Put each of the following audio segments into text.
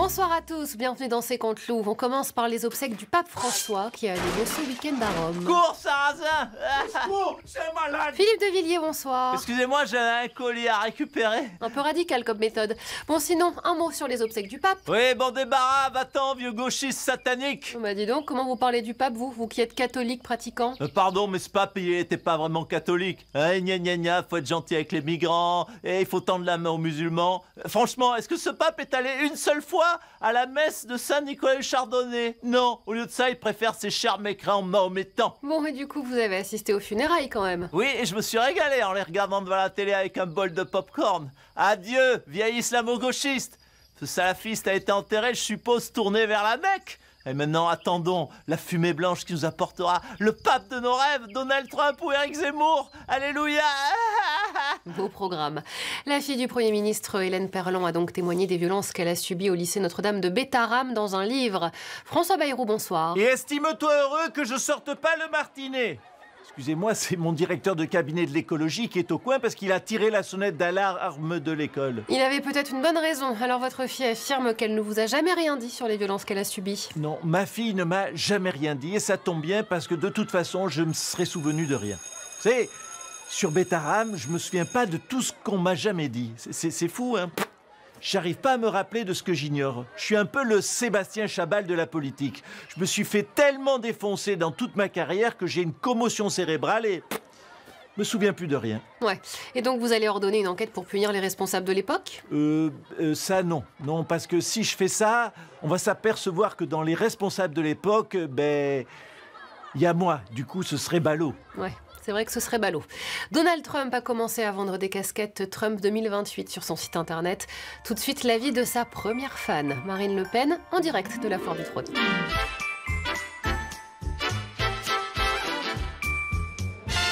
Bonsoir à tous, bienvenue dans C'est Contre Loup. On commence par les obsèques du pape François qui a eu lieu ce week-end à Rome. Cours, Sarrazin! Oh, c'est malade! Philippe de Villiers, bonsoir. Excusez-moi, j'ai un colis à récupérer. Un peu radical comme méthode. Bon, sinon, un mot sur les obsèques du pape. Oui, bon débarras, va-t'en, vieux gauchiste satanique! Bah dis donc, comment vous parlez du pape, vous qui êtes catholique pratiquant? Pardon, mais ce pape, il était pas vraiment catholique. Hein, gna gna gna, faut être gentil avec les migrants, et il faut tendre la main aux musulmans. Franchement, est-ce que ce pape est allé une seule fois à la messe de Saint-Nicolas le Chardonnay? Non, au lieu de ça, il préfère ses chers mécréants mahométans. Bon, et du coup, vous avez assisté aux funérailles quand même. Oui, et je me suis régalé en les regardant devant la télé avec un bol de popcorn. Adieu, vieil islamo-gauchiste. Ce salafiste a été enterré, je suppose, tourné vers la Mecque. Et maintenant, attendons la fumée blanche qui nous apportera le pape de nos rêves, Donald Trump ou Éric Zemmour. Alléluia. Beau programme. La fille du Premier ministre, Hélène Perlon, a donc témoigné des violences qu'elle a subies au lycée Notre-Dame de Bétarame dans un livre. François Bayrou, bonsoir. Et estime-toi heureux que je sorte pas le martinet. Excusez-moi, c'est mon directeur de cabinet de l'écologie qui est au coin parce qu'il a tiré la sonnette d'alarme de l'école. Il avait peut-être une bonne raison. Alors votre fille affirme qu'elle ne vous a jamais rien dit sur les violences qu'elle a subies. Non, ma fille ne m'a jamais rien dit et ça tombe bien parce que de toute façon, je me serais souvenu de rien. Vous savez, sur Bétarame, je me souviens pas de tout ce qu'on m'a jamais dit. C'est fou, hein? J'arrive pas à me rappeler de ce que j'ignore. Je suis un peu le Sébastien Chabal de la politique. Je me suis fait tellement défoncer dans toute ma carrière que j'ai une commotion cérébrale et me souviens plus de rien. Ouais. Et donc vous allez ordonner une enquête pour punir les responsables de l'époque? Ça non. Non, parce que si je fais ça, on va s'apercevoir que dans les responsables de l'époque, il y a moi. Du coup, ce serait ballot. Ouais. C'est vrai que ce serait ballot. Donald Trump a commencé à vendre des casquettes Trump 2028 sur son site internet. Tout de suite, l'avis de sa première fan, Marine Le Pen, en direct de la Foire du Trône.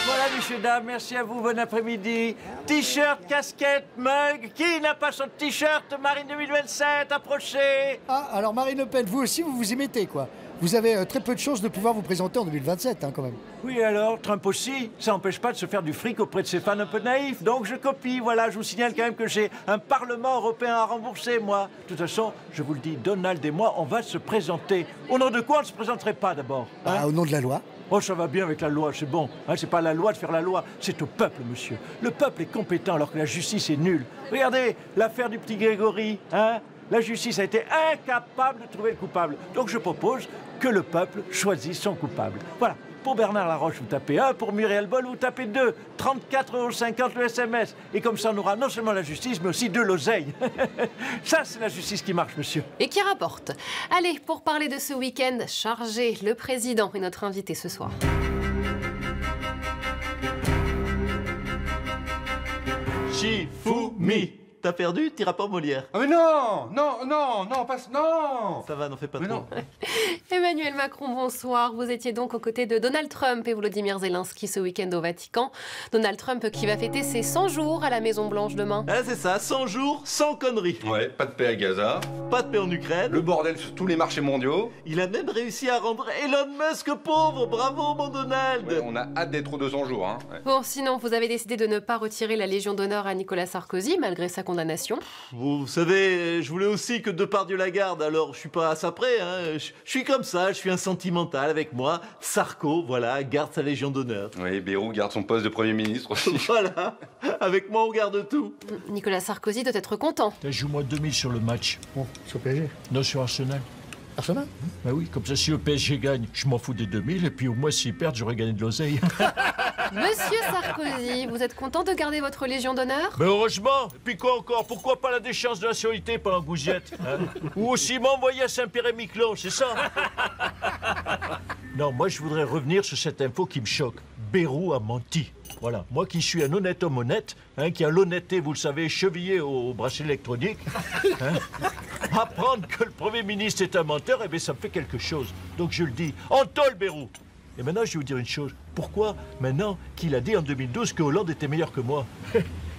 Voilà, messieurs, dames, merci à vous, bon après-midi. T-shirt, casquette, mug, qui n'a pas son t-shirt Marine 2027, approchez. Ah, alors Marine Le Pen, vous aussi, vous vous y mettez, quoi. Vous avez très peu de chances de pouvoir vous présenter en 2027, hein, quand même. Oui, alors, Trump aussi, ça n'empêche pas de se faire du fric auprès de ses fans un peu naïfs. Donc je copie, voilà, je vous signale quand même que j'ai un Parlement européen à rembourser, moi. De toute façon, je vous le dis, Donald et moi, on va se présenter. Au nom de quoi on ne se présenterait pas d'abord, hein? Au nom de la loi. Oh, ça va bien avec la loi, c'est bon. Hein, c'est pas la loi de faire la loi, c'est au peuple, monsieur. Le peuple est compétent alors que la justice est nulle. Regardez l'affaire du petit Grégory, hein? La justice a été incapable de trouver le coupable. Donc je propose que le peuple choisisse son coupable. Voilà. Pour Bernard Laroche, vous tapez 1. Pour Muriel Boll, vous tapez 2. 34,50 € le SMS. Et comme ça, on aura non seulement la justice, mais aussi de l'oseille. Ça, c'est la justice qui marche, monsieur. Et qui rapporte. Allez, pour parler de ce week-end chargé, le président est notre invité ce soir. Shifumi. T'as perdu? T'iras pas au Molière. Ah mais non, passe, non. Ça va, n'en fais pas Mais trop. non. Emmanuel Macron, bonsoir. Vous étiez donc aux côtés de Donald Trump et Volodymyr Zelensky ce week-end au Vatican. Donald Trump qui va fêter ses 100 jours à la Maison-Blanche demain. Ah, c'est ça, 100 jours, sans conneries. Ouais, pas de paix à Gaza, Pas de paix en Ukraine. le bordel sur tous les marchés mondiaux. Il a même réussi à rendre Elon Musk pauvre. Bravo, mon Donald. Ouais, on a hâte d'être aux 200 jours, hein. Ouais. Bon, sinon, vous avez décidé de ne pas retirer la Légion d'honneur à Nicolas Sarkozy, malgré sa condamnation. Vous savez, je voulais aussi que Depardieu la garde, alors je suis pas à ça près, hein. Je suis comme ça, je suis un sentimental avec moi. Sarko, voilà, garde sa Légion d'honneur. Oui, Bayrou garde son poste de Premier ministre aussi. Voilà, avec moi on garde tout. Nicolas Sarkozy doit être content. Joue-moi 2000 sur le match. Bon, sur PSG. Non, sur Arsenal. Arsenal? Bah oui, comme ça, si le PSG gagne, je m'en fous des 2000, et puis au moins, s'ils perdent, j'aurais gagné de l'oseille. Monsieur Sarkozy, vous êtes content de garder votre Légion d'honneur? Mais heureusement. Et puis quoi encore? Pourquoi pas la déchéance de la nationalité pendant que vous y êtes, hein? Ou aussi m'envoyer à Saint-Pierre-et-Miquelon, c'est ça? Non, moi je voudrais revenir sur cette info qui me choque. Bayrou a menti. Voilà, moi qui suis un honnête homme honnête, hein, qui a l'honnêteté, vous le savez, chevillée au bracelet électronique, hein, apprendre que le Premier ministre est un menteur, eh bien ça me fait quelque chose. Donc je le dis, en tôle Bayrou. Et maintenant je vais vous dire une chose, pourquoi maintenant qu'il a dit en 2012 que Hollande était meilleur que moi?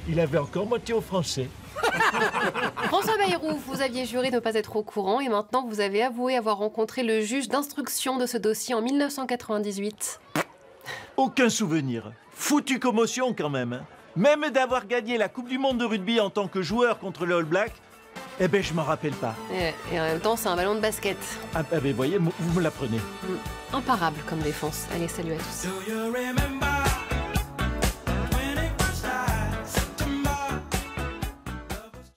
Il avait encore menti aux Français. François Bayrou, vous aviez juré de ne pas être au courant et maintenant vous avez avoué avoir rencontré le juge d'instruction de ce dossier en 1998. Aucun souvenir. Foutue commotion quand même, hein. Même d'avoir gagné la Coupe du Monde de rugby en tant que joueur contre les All Blacks, Eh ben, je m'en rappelle pas. Et en même temps, c'est un ballon de basket. Ah ben, vous voyez, vous me l'apprenez. Imparable comme défense. Allez, salut à tous. Do you remember?